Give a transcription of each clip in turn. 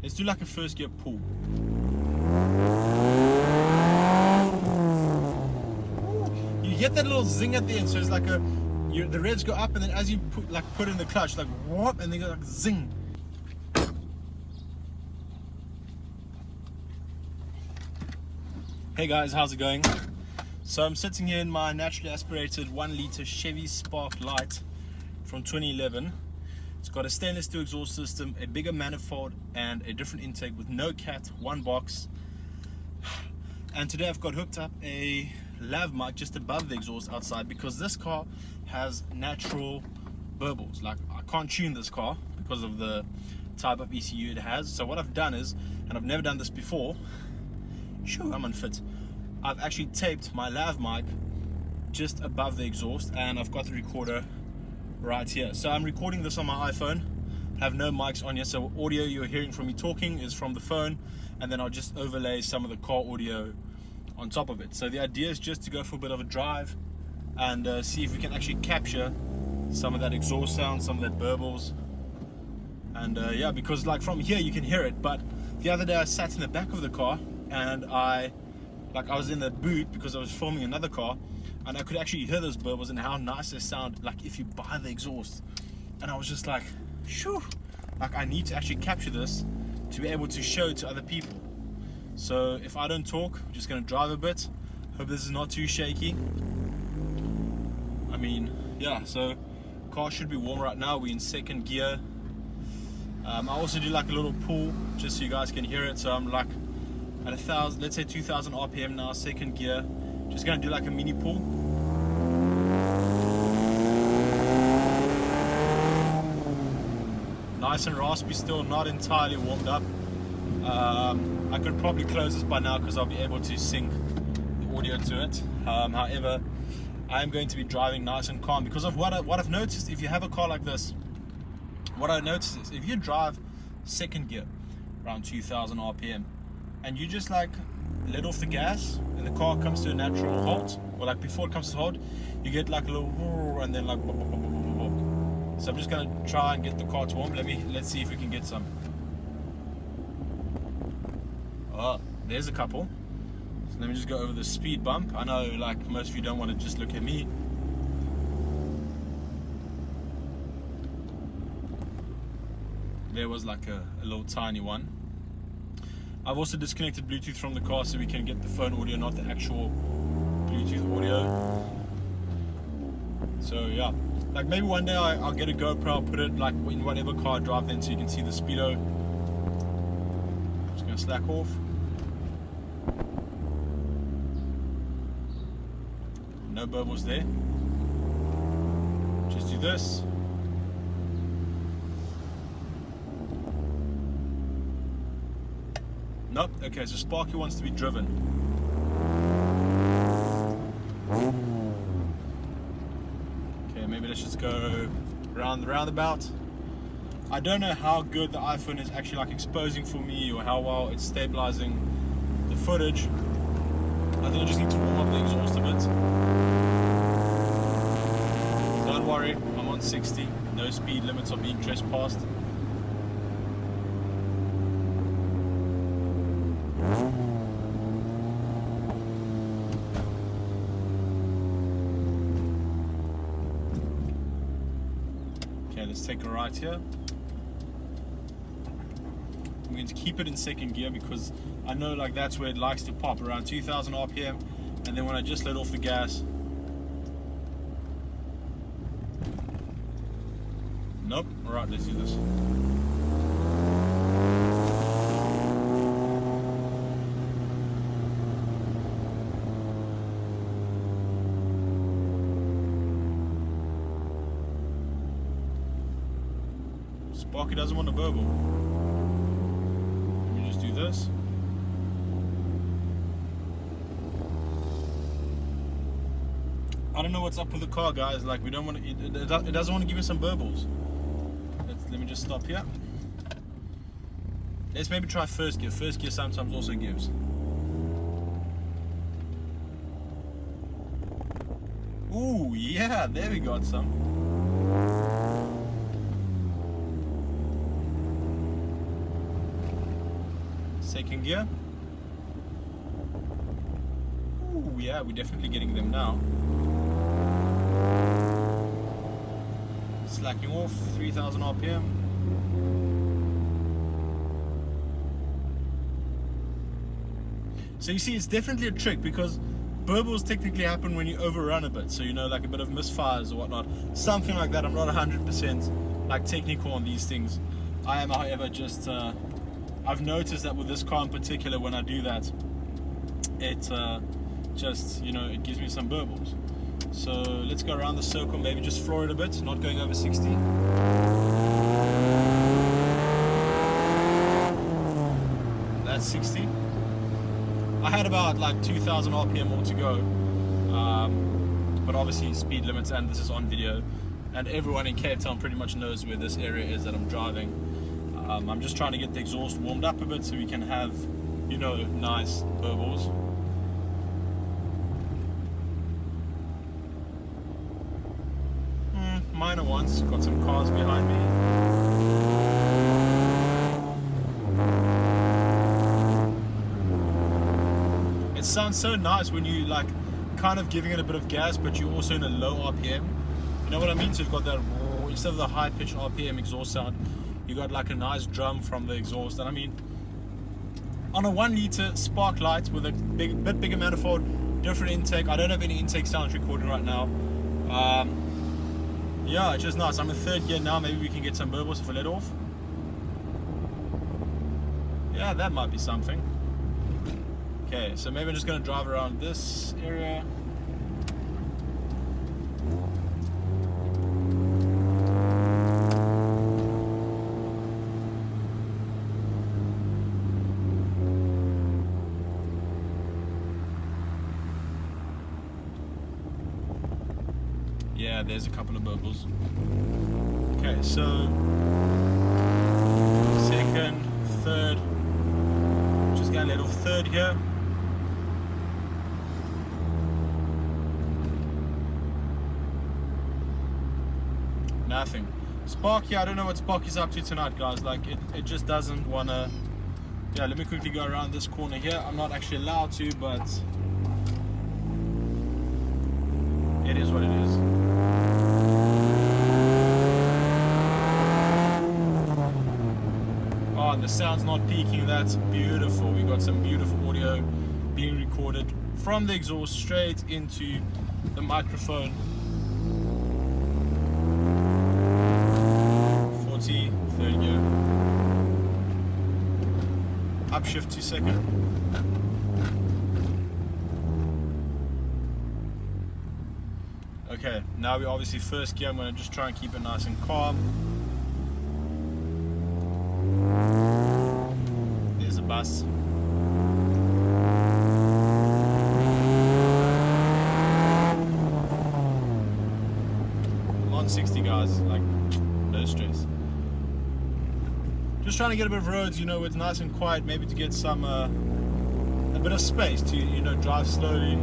Let's do like a first gear pull. You get that little zing at the end, so it's like the revs go up, and then as you put in the clutch, like whoop, and they go like zing. Hey guys, how's it going? So I'm sitting here in my naturally aspirated 1 litre Chevy Spark Lite from 2011. It's got a stainless steel exhaust system, a bigger manifold, and a different intake with no cat, one box. And today I've got hooked up a lav mic just above the exhaust outside, because this car has natural burbles. Like, I can't tune this car because of the type of ECU it has. So what I've done is, and I've never done this before, sure, I'm unfit, I've actually taped my lav mic just above the exhaust, and I've got the recorder right here. So I'm recording this on my iPhone, have no mics on here, so audio you're hearing from me talking is from the phone, and then I'll just overlay some of the car audio on top of it. So the idea is just to go for a bit of a drive and see if we can actually capture some of that exhaust sound, some of that burbles, and yeah, because like from here you can hear it. But the other day I sat in the back of the car, and I was in the boot because I was filming another car, and I could actually hear those burbles and how nice they sound, like if you buy the exhaust. And I was just like, shoo, like I need to actually capture this to be able to show to other people. So if I don't talk, I'm just gonna drive a bit. Hope this is not too shaky. I mean, yeah, so car should be warm right now. We're in second gear. I also do like a little pull just so you guys can hear it. So I'm like at 1,000, let's say 2,000 RPM now, second gear. Just gonna do like a mini pull. Nice and raspy still, not entirely warmed up. I could probably close this by now because I'll be able to sync the audio to it. However, I am going to be driving nice and calm because of what I've noticed. If you have a car like this, what I noticed is if you drive second gear around 2,000 RPM and you just like let off the gas and the car comes to a natural halt, or like before it comes to a halt, you get like a little whir, and then like bop, bop, bop, bop, bop, bop. So I'm just gonna try and get the car to warm. Let's see if we can get some. Oh, there's a couple. So let me just go over the speed bump. I know like most of you don't want to just look at me. There was like a little tiny one. I've also disconnected Bluetooth from the car so we can get the phone audio, not the actual Bluetooth audio. So yeah, like maybe one day I'll get a GoPro, I'll put it like in whatever car I drive then so you can see the speedo. Just gonna slack off. No burbles there. Just do this. Nope. Okay, so Sparky wants to be driven. Okay, maybe let's just go around the roundabout. I don't know how good the iPhone is actually like exposing for me, or how well it's stabilizing the footage. I think I just need to warm up the exhaust a bit. Don't worry, I'm on 60. No speed limits are being trespassed. Okay, let's take a right here. I'm going to keep it in second gear because I know like that's where it likes to pop, around 2,000 RPM, and then when I just let off the gas. Nope. Alright, let's do this. Sparky doesn't want to burble. Let me just do this. I don't know what's up with the car, guys. Like, we don't want to. It doesn't want to give me some burbles. Let me just stop here. Let's maybe try first gear. First gear sometimes also gives. Ooh, yeah, there we got some. Second gear. Ooh, yeah, we're definitely getting them now. Slacking off, 3000 RPM. So you see, it's definitely a trick, because burbles technically happen when you overrun a bit. So, you know, like a bit of misfires or whatnot. Something like that. I'm not 100% like technical on these things. I am, however, just I've noticed that with this car in particular, when I do that, it just, you know, it gives me some burbles. So let's go around the circle, maybe just floor it a bit, not going over 60. That's 60. I had about like 2000 RPM more to go, but obviously speed limits, and this is on video, and everyone in Cape Town pretty much knows where this area is that I'm driving. I'm just trying to get the exhaust warmed up a bit so we can have, you know, nice burbles. Minor ones, got some cars behind me. It sounds so nice when you like kind of giving it a bit of gas, but you're also in a low RPM. You know what I mean? So you've got that, instead of the high pitched RPM exhaust sound, you got like a nice drum from the exhaust. And I mean, on a 1 liter spark light with a bit bigger manifold, different intake. I don't have any intake sounds recording right now. Yeah, it's just nice. I'm in third gear now. Maybe we can get some burbles if we let off. Yeah, that might be something. Okay, so maybe I'm just going to drive around this area. Yeah, there's a couple of burbles. Okay, so second, third, just gonna let off third here. Nothing. Sparky, I don't know what Sparky's up to tonight, guys. Like, it just doesn't wanna. Yeah, let me quickly go around this corner here. I'm not actually allowed to, but it is what it is. Oh, and the sound's not peaking. That's beautiful. We got some beautiful audio being recorded from the exhaust straight into the microphone. 40, third gear. Upshift to second. Okay, now we're obviously first gear. I'm going to just try and keep it nice and calm. There's a bus. I'm on 60, guys, like no stress. Just trying to get a bit of roads, you know, where it's nice and quiet, maybe to get some a bit of space to, you know, drive slowly.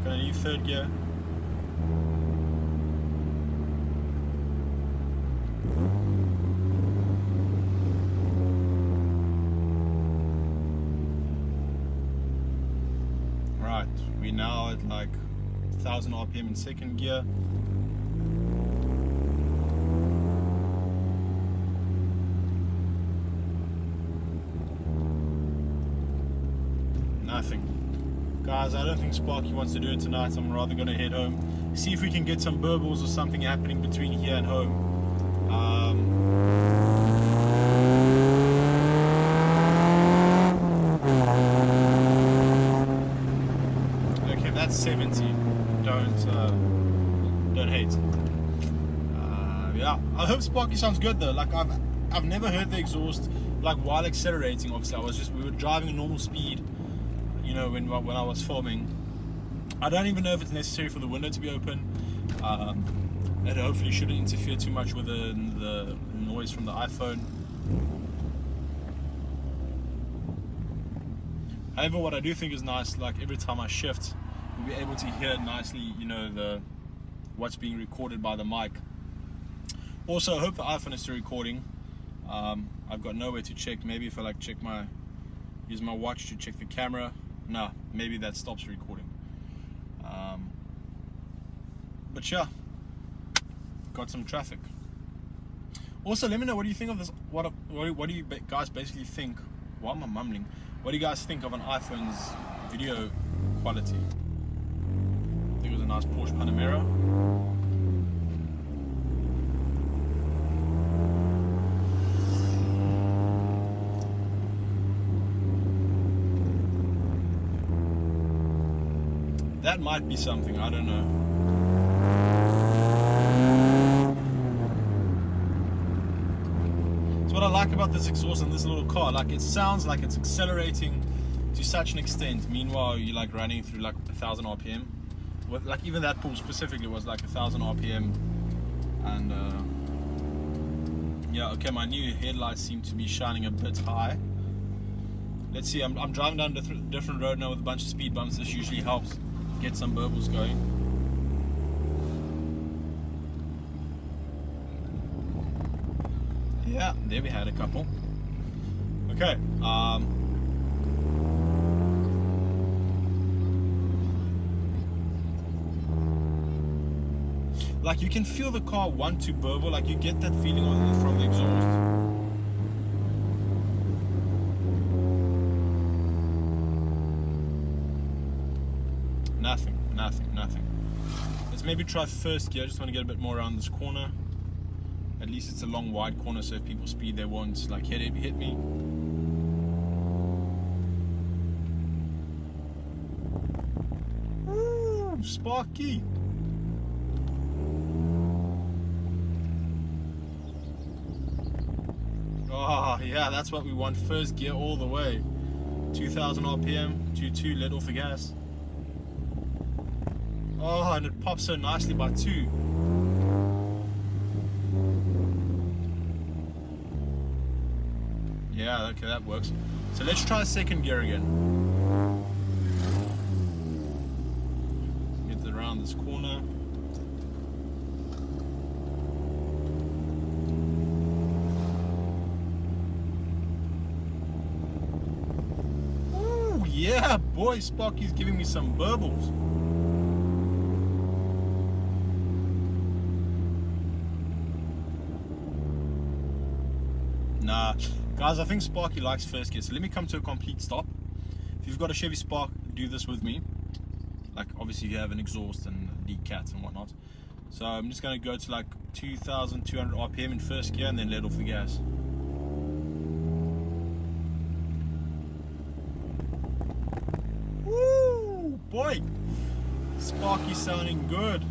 Gonna need third gear. Right, we're now at like 1000 RPM in second gear. Nothing. Guys, I don't think Sparky wants to do it tonight. I'm rather going to head home. See if we can get some burbles or something happening between here and home. Okay, that's 70. Don't hate. Yeah, I hope Sparky sounds good though. Like I've never heard the exhaust like while accelerating. Obviously, we were driving a normal speed. You know, when I was filming, I don't even know if it's necessary for the window to be open. It hopefully shouldn't interfere too much with the noise from the iPhone. However, what I do think is nice, like every time I shift, we'll be able to hear nicely, you know, what's being recorded by the mic. Also, I hope the iPhone is still recording. I've got nowhere to check. Maybe if I like use my watch to check the camera. No, maybe that stops recording. But yeah, got some traffic. Also, let me know, what do you think of this? What do you guys basically think? Why am I mumbling? What do you guys think of an iPhone's video quality? I think it was a nice Porsche Panamera. That might be something, I don't know. So what I like about this exhaust in this little car, like it sounds like it's accelerating to such an extent. Meanwhile, you're like running through like 1,000 RPM. Like even that pool specifically was like 1,000 RPM. And yeah, okay, my new headlights seem to be shining a bit high. Let's see, I'm driving down a different road now with a bunch of speed bumps. This usually helps get some burbles going. Yeah, there we had a couple. Okay, like you can feel the car want to burble, like you get that feeling from the exhaust. Nothing. Let's maybe try first gear. I just want to get a bit more around this corner. At least it's a long wide corner, so if people speed they won't like hit me. Ooh, sparky. Oh yeah, that's what we want. First gear all the way. 2,000 RPM, 2.2, let off the gas. Oh, and it pops so nicely by 2. Yeah, okay, that works. So let's try second gear again. Get around this corner. Ooh, yeah, boy, Sparky's giving me some burbles. Nah, guys, I think Sparky likes first gear, so let me come to a complete stop. If you've got a Chevy Spark, do this with me. Like, obviously you have an exhaust and lead cats and whatnot. So I'm just going to go to like 2,200 RPM in first gear and then let off the gas. Woo, boy! Sparky sounding good.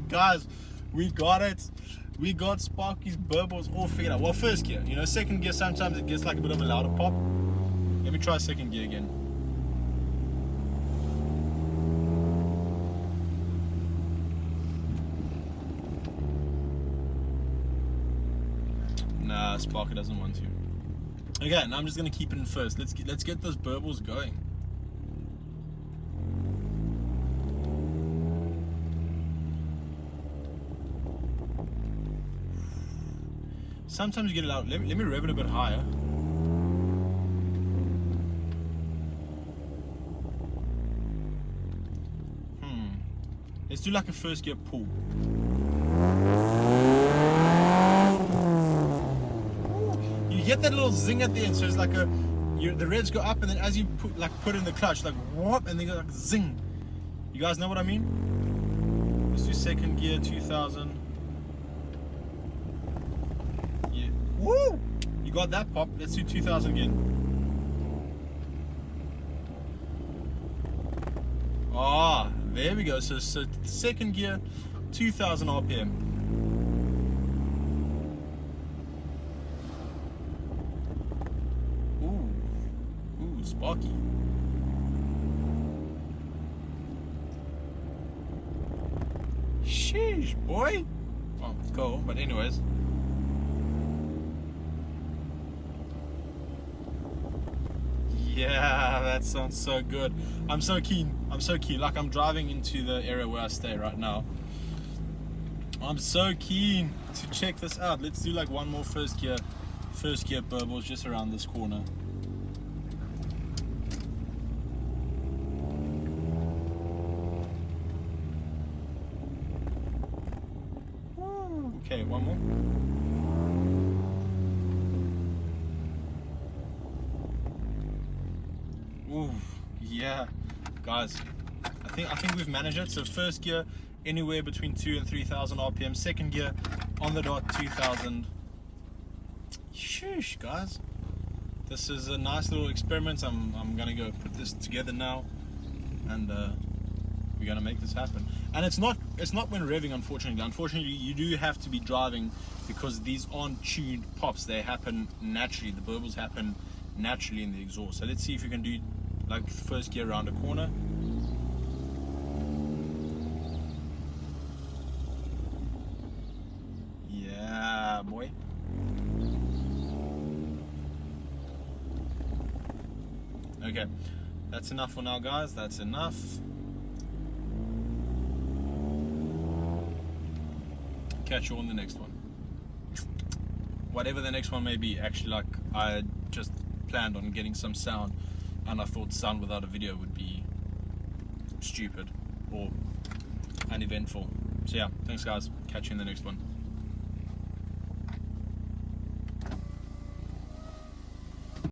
Guys, we got it. We got Sparky's burbles all figured out. Well, first gear, you know, second gear sometimes it gets like a bit of a louder pop. Let me try second gear again. Nah, Sparky doesn't want to. Okay, now I'm just gonna keep it in first. Let's get those burbles going. Sometimes you get it out. Let me rev it a bit higher. Let's do like a first gear pull. You get that little zing at the end, so it's like the revs go up, and then as you put in the clutch, like whoop, and they go like zing. You guys know what I mean? Let's do second gear, 2,000. Woo! You got that pop. Let's do 2,000 again. Ah, there we go. So second gear, 2,000 RPM. Ooh, Sparky. Sheesh, boy. Oh, cool. But anyways. Yeah, that sounds so good. I'm so keen. Like I'm driving into the area where I stay right now. I'm so keen to check this out. Let's do like one more first gear burbles just around this corner. Okay, one more. Ooh, yeah, guys. I think we've managed it. So first gear, anywhere between 2,000 and 3,000 RPM. Second gear, on the dot, 2,000. Sheesh, guys. This is a nice little experiment. I'm gonna go put this together now, and we're gonna make this happen. And it's not when revving, unfortunately. Unfortunately, you do have to be driving because these aren't tuned pops. They happen naturally. The burbles happen naturally in the exhaust. So let's see if we can do like first gear around a corner. Yeah, boy. Okay, that's enough for now, guys. That's enough. Catch you on the next one. Whatever the next one may be. Actually, like, I just planned on getting some sound, and I thought sound without a video would be stupid or uneventful. So yeah, thanks guys. Catch you in the next one.